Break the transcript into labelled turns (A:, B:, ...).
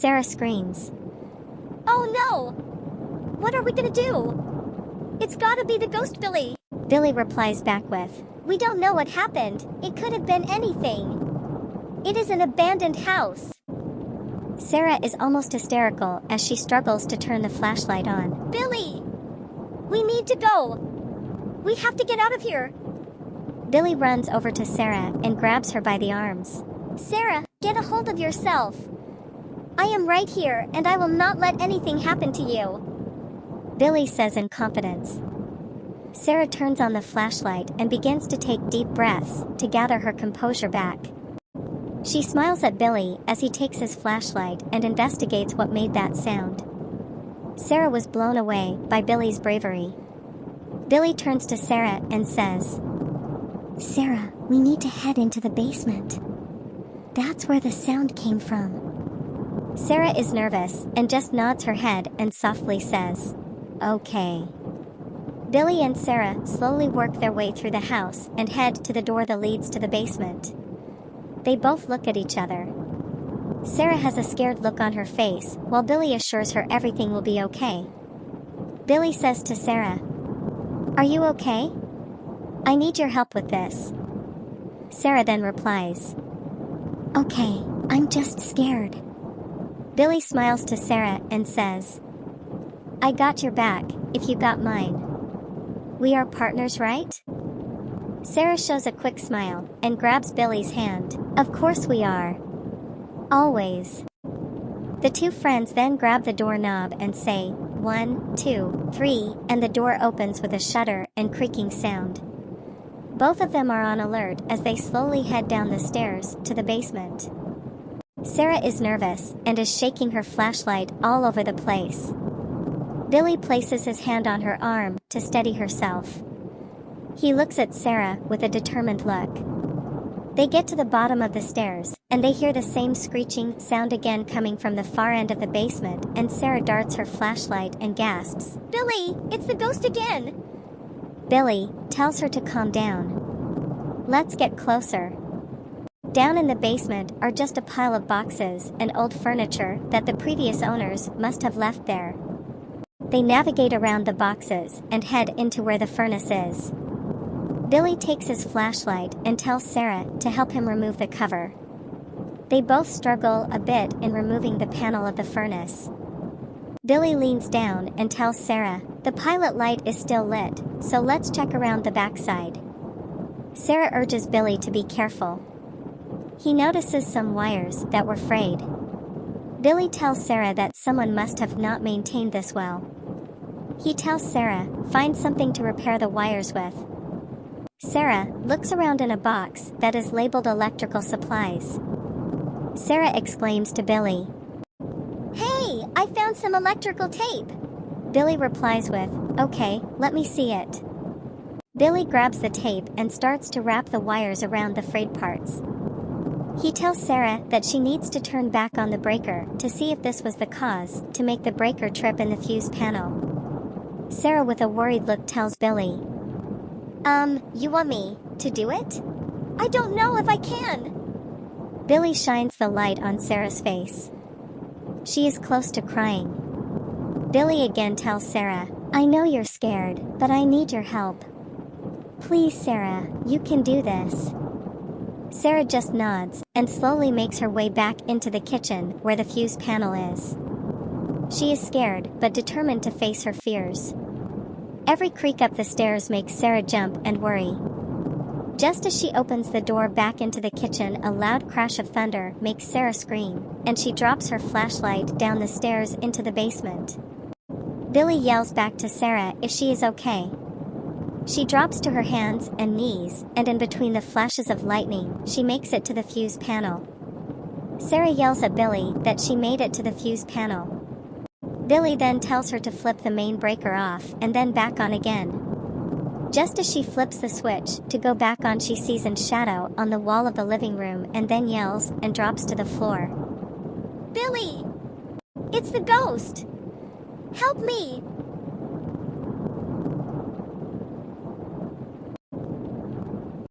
A: Sarah screams.
B: Oh no! What are we gonna do? It's gotta be the ghost, Billy.
A: Billy replies back with,
B: We don't know what happened. It could have been anything. It is an abandoned house.
A: Sarah is almost hysterical as she struggles to turn the flashlight on.
B: Billy! We need to go. We have to get out of here.
A: Billy runs over to Sarah and grabs her by the arms.
B: Sarah, get a hold of yourself. I am right here and I will not let anything happen to you.
A: Billy says in confidence. Sarah turns on the flashlight and begins to take deep breaths to gather her composure back. She smiles at Billy as he takes his flashlight and investigates what made that sound. Sarah was blown away by Billy's bravery. Billy turns to Sarah and says,
C: Sarah, we need to head into the basement. That's where the sound came from.
A: Sarah is nervous and just nods her head and softly says, Okay. Billy and Sarah slowly work their way through the house and head to the door that leads to the basement. They both look at each other. Sarah has a scared look on her face while Billy assures her everything will be okay. Billy says to Sarah, Are you okay? I need your help with this. Sarah then replies,
C: Okay, I'm just scared.
A: Billy smiles to Sarah and says, I got your back, if you got mine. We are partners, right? Sarah shows a quick smile and grabs Billy's hand. Of course we are. Always. The two friends then grab the doorknob and say, 1, 2, 3, and the door opens with a shudder and creaking sound. Both of them are on alert as they slowly head down the stairs to the basement. Sarah is nervous and is shaking her flashlight all over the place. Billy places his hand on her arm to steady herself. He looks at Sarah with a determined look. They get to the bottom of the stairs, and they hear the same screeching sound again coming from the far end of the basement, and Sarah darts her flashlight and gasps,
B: Billy, it's the ghost again!
A: Billy tells her to calm down. Let's get closer. Down in the basement are just a pile of boxes and old furniture that the previous owners must have left there. They navigate around the boxes and head into where the furnace is. Billy takes his flashlight and tells Sarah to help him remove the cover. They both struggle a bit in removing the panel of the furnace. Billy leans down and tells Sarah, the pilot light is still lit, so let's check around the backside. Sarah urges Billy to be careful. He notices some wires that were frayed. Billy tells Sarah that someone must have not maintained this well. He tells Sarah, find something to repair the wires with. Sarah looks around in a box that is labeled electrical supplies. Sarah exclaims to Billy,
B: Hey, I found some electrical tape.
A: Billy replies with, Okay, let me see it. Billy grabs the tape and starts to wrap the wires around the frayed parts. He tells Sarah that she needs to turn back on the breaker to see if this was the cause to make the breaker trip in the fuse panel. Sarah with a worried look tells Billy,
B: You want me to do it? I don't know if I can.
A: Billy shines the light on Sarah's face. She is close to crying. Billy again tells Sarah, I know you're scared, but I need your help. Please, Sarah, you can do this. Sarah just nods and slowly makes her way back into the kitchen where the fuse panel is. She is scared but determined to face her fears. Every creak up the stairs makes Sarah jump and worry. Just as she opens the door back into the kitchen, a loud crash of thunder makes Sarah scream, and she drops her flashlight down the stairs into the basement. Billy yells back to Sarah if she is okay. She drops to her hands and knees, and in between the flashes of lightning, she makes it to the fuse panel. Sarah yells at Billy that she made it to the fuse panel. Billy then tells her to flip the main breaker off and then back on again. Just as she flips the switch to go back on, she sees a shadow on the wall of the living room and then yells and drops to the floor.
B: Billy! It's the ghost! Help me!